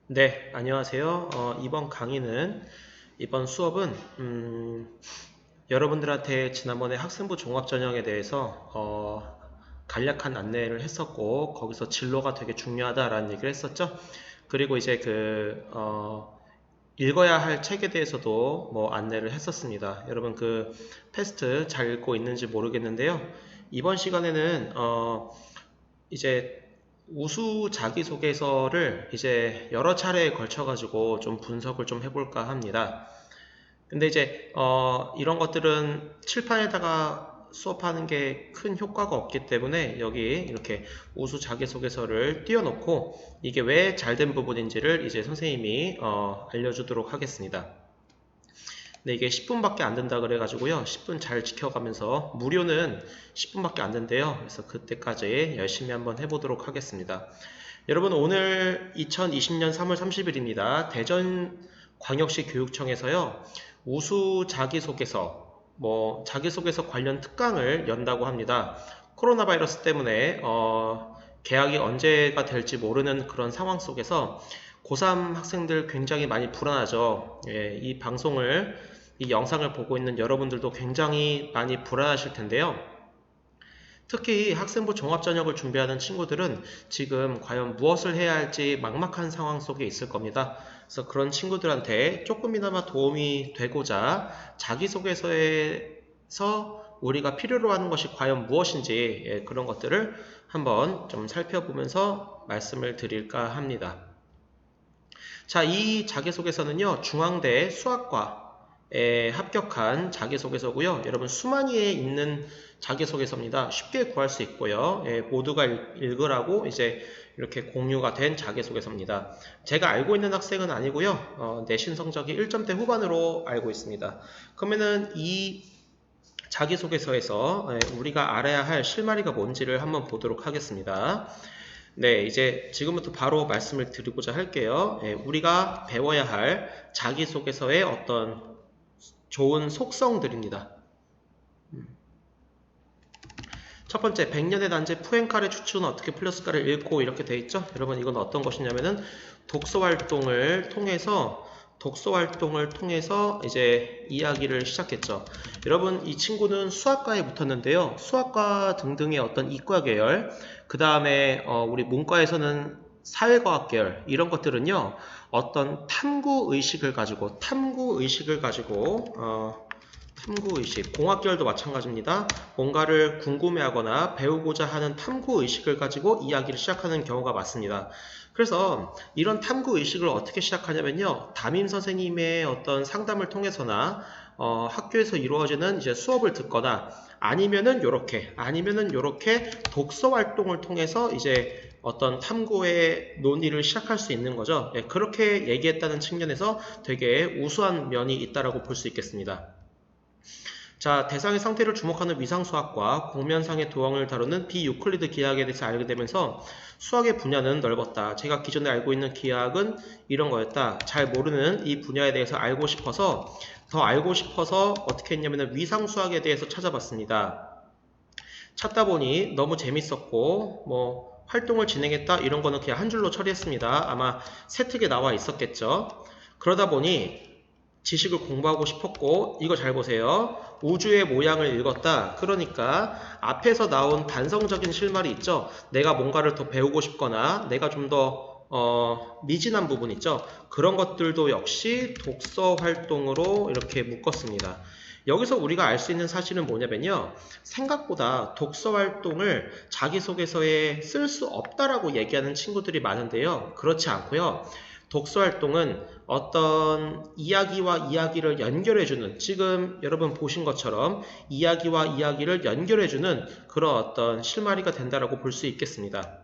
네, 안녕하세요. 이번 수업은, 여러분들한테 지난번에 학생부 종합전형에 대해서, 간략한 안내를 했었고, 거기서 진로가 되게 중요하다라는 얘기를 했었죠. 그리고 이제 읽어야 할 책에 대해서도 뭐 안내를 했었습니다. 여러분 테스트 잘 읽고 있는지 모르겠는데요. 이번 시간에는, 이제 우수 자기소개서를 이제 여러 차례에 걸쳐가지고 좀 분석을 좀 해볼까 합니다. 근데 이제 이런 것들은 칠판에다가 수업하는 게 큰 효과가 없기 때문에 여기 이렇게 우수 자기소개서를 띄워놓고 이게 왜 잘된 부분인지를 이제 선생님이 알려주도록 하겠습니다. 근데 이게 10분밖에 안 된다 그래가지고요. 10분 잘 지켜가면서 무료는 10분밖에 안 된대요. 그래서 그때까지 열심히 한번 해보도록 하겠습니다. 여러분 오늘 2020년 3월 30일입니다. 대전광역시 교육청에서요. 우수 자기소개서, 자기소개서 관련 특강을 연다고 합니다. 코로나 바이러스 때문에 개학이 언제가 될지 모르는 그런 상황 속에서 고3 학생들 굉장히 많이 불안하죠. 예, 이 영상을 보고 있는 여러분들도 굉장히 많이 불안하실 텐데요. 특히 학생부 종합전형을 준비하는 친구들은 지금 과연 무엇을 해야 할지 막막한 상황 속에 있을 겁니다. 그래서 그런 친구들한테 조금이나마 도움이 되고자 자기소개서에서 우리가 필요로 하는 것이 과연 무엇인지 그런 것들을 한번 좀 살펴보면서 말씀을 드릴까 합니다. 자, 이 자기소개서는요, 중앙대 수학과에 합격한 자기소개서고요. 여러분 수만위에 있는 자기소개서입니다. 쉽게 구할 수 있고요. 모두가 읽으라고 이제 이렇게 공유가 된 자기소개서입니다. 제가 알고 있는 학생은 아니고요. 내신 성적이 1점대 후반으로 알고 있습니다. 그러면은 이 자기소개서에서 우리가 알아야 할 실마리가 뭔지를 한번 보도록 하겠습니다. 네, 이제 지금부터 바로 말씀을 드리고자 할게요. 우리가 배워야 할 자기소개서의 어떤 좋은 속성들입니다. 첫 번째, 100년의 난제 푸엔카레 추출은 어떻게 풀렸을까를 읽고 이렇게 돼 있죠? 여러분, 이건 어떤 것이냐면은 독서 활동을 통해서 이제 이야기를 시작했죠. 여러분, 이 친구는 수학과에 붙었는데요. 수학과 등등의 어떤 이과 계열, 그 다음에 우리 문과에서는 사회과학 계열 이런 것들은요. 어떤 탐구의식, 공학계열도 마찬가지입니다. 뭔가를 궁금해하거나 배우고자 하는 탐구의식을 가지고 이야기를 시작하는 경우가 많습니다. 그래서 이런 탐구의식을 어떻게 시작하냐면요. 담임 선생님의 어떤 상담을 통해서나 학교에서 이루어지는 이제 수업을 듣거나 아니면은 요렇게 독서 활동을 통해서 이제 어떤 탐구의 논의를 시작할 수 있는 거죠. 예, 그렇게 얘기했다는 측면에서 되게 우수한 면이 있다라고 볼 수 있겠습니다. 자, 대상의 상태를 주목하는 위상수학과 공면상의 도형을 다루는 비유클리드 기하학에 대해서 알게 되면서 수학의 분야는 넓었다. 제가 기존에 알고 있는 기하학은 이런 거였다. 잘 모르는 이 분야에 대해서 더 알고 싶어서 어떻게 했냐면 위상수학에 대해서 찾아봤습니다. 찾다 보니 너무 재밌었고 활동을 진행했다 이런 거는 그냥 한 줄로 처리했습니다. 아마 세특에 나와 있었겠죠. 그러다 보니 지식을 공부하고 싶었고 이거 잘 보세요. 우주의 모양을 읽었다. 그러니까 앞에서 나온 반성적인 실말이 있죠. 내가 뭔가를 더 배우고 싶거나 내가 좀 더 미진한 부분 있죠. 그런 것들도 역시 독서 활동으로 이렇게 묶었습니다. 여기서 우리가 알 수 있는 사실은 뭐냐면요. 생각보다 독서 활동을 자기소개서에 쓸 수 없다라고 얘기하는 친구들이 많은데요. 그렇지 않고요. 독서 활동은 어떤 이야기와 이야기를 연결해주는, 지금 여러분 보신 것처럼 이야기와 이야기를 연결해주는 그런 어떤 실마리가 된다라고 볼 수 있겠습니다.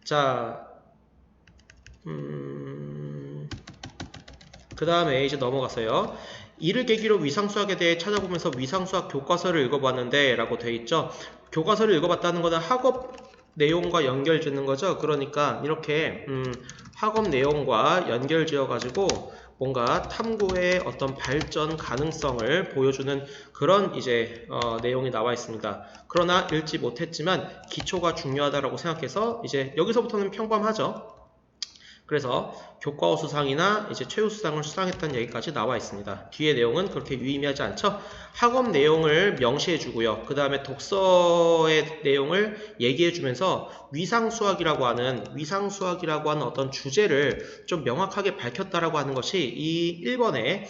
자, 그 다음에 이제 넘어가서요. 이를 계기로 위상수학에 대해 찾아보면서 위상수학 교과서를 읽어봤는데 라고 돼 있죠. 교과서를 읽어봤다는 것은 학업 내용과 연결 짓는 거죠. 그러니까 이렇게 학업 내용과 연결 지어 가지고 뭔가 탐구의 어떤 발전 가능성을 보여주는 그런 이제 내용이 나와 있습니다. 그러나 읽지 못했지만 기초가 중요하다라고 생각해서 이제 여기서부터는 평범하죠. 그래서 교과호 수상이나 이제 최우 수상을 수상했다는 얘기까지 나와 있습니다. 뒤에 내용은 그렇게 유의미하지 않죠? 학업 내용을 명시해 주고요. 그 다음에 독서의 내용을 얘기해 주면서 위상수학이라고 하는 어떤 주제를 좀 명확하게 밝혔다라고 하는 것이 이 1번의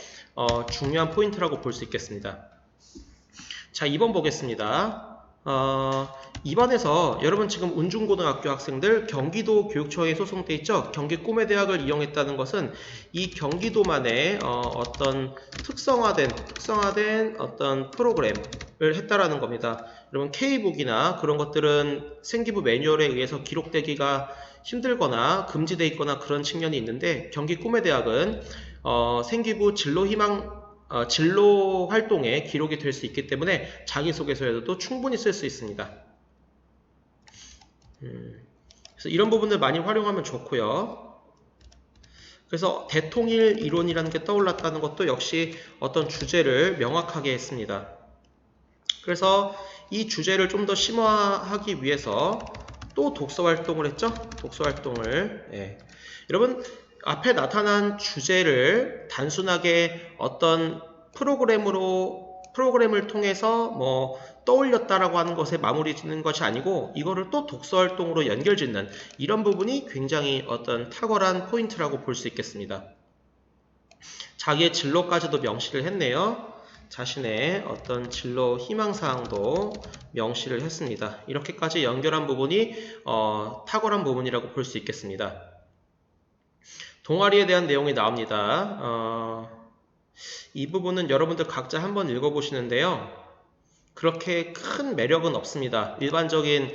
중요한 포인트라고 볼 수 있겠습니다. 자, 2번 보겠습니다. 2번에서 여러분 지금 운중고등학교 학생들 경기도 교육청에 소송돼 있죠? 경기 꿈의 대학을 이용했다는 것은 이 경기도만의 어떤 특성화된 어떤 프로그램을 했다라는 겁니다. 여러분 K북이나 그런 것들은 생기부 매뉴얼에 의해서 기록되기가 힘들거나 금지되어 있거나 그런 측면이 있는데 경기 꿈의 대학은 생기부 진로 활동에 기록이 될 수 있기 때문에 자기소개서에도 충분히 쓸 수 있습니다. 그래서 이런 부분들 많이 활용하면 좋고요. 그래서 대통일 이론이라는 게 떠올랐다는 것도 역시 어떤 주제를 명확하게 했습니다. 그래서 이 주제를 좀 더 심화하기 위해서 또 독서활동을 했죠? 독서활동을. 예. 여러분 앞에 나타난 주제를 단순하게 어떤 프로그램을 통해서 뭐 떠올렸다라고 하는 것에 마무리 짓는 것이 아니고 이거를 또 독서활동으로 연결 짓는 이런 부분이 굉장히 어떤 탁월한 포인트라고 볼 수 있겠습니다. 자기의 진로까지도 명시를 했네요. 자신의 어떤 진로 희망사항도 명시를 했습니다. 이렇게까지 연결한 부분이 탁월한 부분이라고 볼 수 있겠습니다. 동아리에 대한 내용이 나옵니다. 이 부분은 여러분들 각자 한번 읽어보시는데요. 그렇게 큰 매력은 없습니다. 일반적인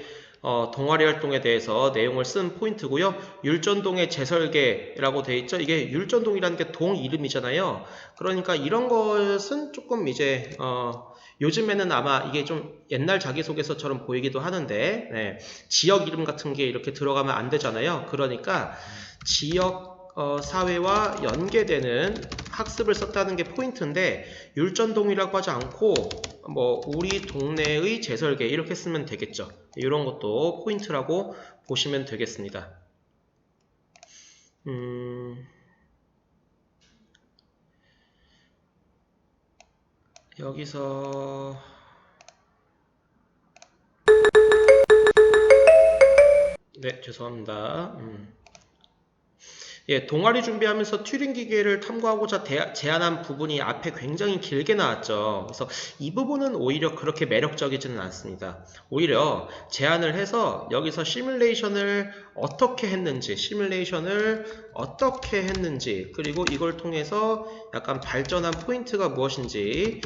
동아리 활동에 대해서 내용을 쓴 포인트고요. 율전동의 재설계라고 되어 있죠. 이게 율전동이라는 게 동 이름이잖아요. 그러니까 이런 것은 조금 이제 요즘에는 아마 이게 좀 옛날 자기소개서처럼 보이기도 하는데 네, 지역 이름 같은 게 이렇게 들어가면 안 되잖아요. 그러니까 지역 사회와 연계되는 학습을 썼다는 게 포인트인데 율전동이라고 하지 않고 뭐 우리 동네의 재설계 이렇게 쓰면 되겠죠. 이런 것도 포인트라고 보시면 되겠습니다. 여기서 네, 죄송합니다. 예, 동아리 준비하면서 튜링 기계를 탐구하고자 제안한 부분이 앞에 굉장히 길게 나왔죠. 그래서 이 부분은 오히려 그렇게 매력적이지는 않습니다. 오히려 제안을 해서 여기서 시뮬레이션을 어떻게 했는지, 그리고 이걸 통해서 약간 발전한 포인트가 무엇인지를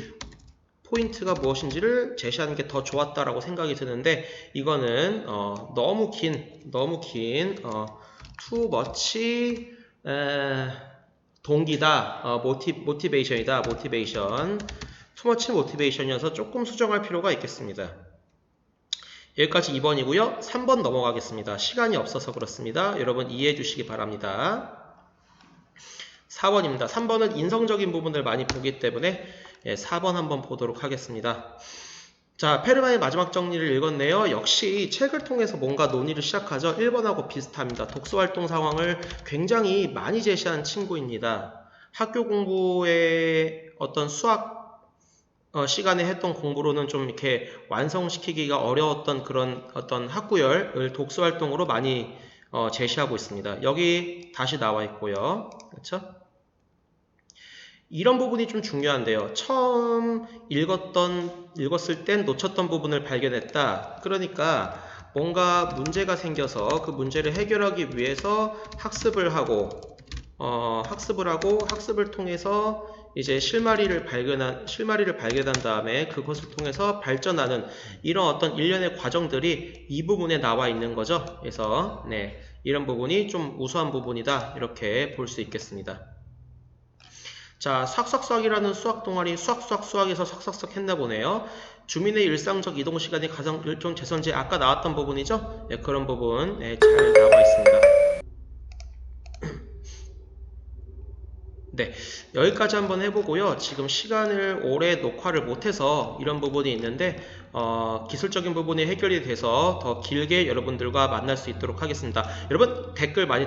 제시하는 게 더 좋았다라고 생각이 드는데 이거는 너무 긴 too much 동기다, 모티베이션이다, too much motivation이어서 조금 수정할 필요가 있겠습니다. 여기까지 2번이고요. 3번 넘어가겠습니다. 시간이 없어서 그렇습니다. 여러분 이해해 주시기 바랍니다. 4번입니다. 3번은 인성적인 부분을 많이 보기 때문에 4번 한번 보도록 하겠습니다. 자, 페르만의 마지막 정리를 읽었네요. 역시 책을 통해서 뭔가 논의를 시작하죠. 1번하고 비슷합니다. 독서활동 상황을 굉장히 많이 제시한 친구입니다. 학교 공부의 어떤 수학 시간에 했던 공부로는 좀 이렇게 완성시키기가 어려웠던 그런 어떤 학구열을 독서활동으로 많이 제시하고 있습니다. 여기 다시 나와 있고요. 그렇죠? 이런 부분이 좀 중요한데요. 처음 읽었을 땐 놓쳤던 부분을 발견했다. 그러니까 뭔가 문제가 생겨서 그 문제를 해결하기 위해서 학습을 하고 학습을 통해서 이제 실마리를 발견한 다음에 그것을 통해서 발전하는 이런 어떤 일련의 과정들이 이 부분에 나와 있는 거죠. 그래서 네, 이런 부분이 좀 우수한 부분이다. 이렇게 볼 수 있겠습니다. 자, 수학이라는 수학 동아리 수학에서 삭삭삭 했나 보네요. 주민의 일상적 이동 시간이 가장 일종 재선제 아까 나왔던 부분이죠? 네, 그런 부분 잘 나와 있습니다. 네, 여기까지 한번 해보고요. 지금 시간을 오래 녹화를 못해서 이런 부분이 있는데 기술적인 부분이 해결이 돼서 더 길게 여러분들과 만날 수 있도록 하겠습니다. 여러분 댓글 많이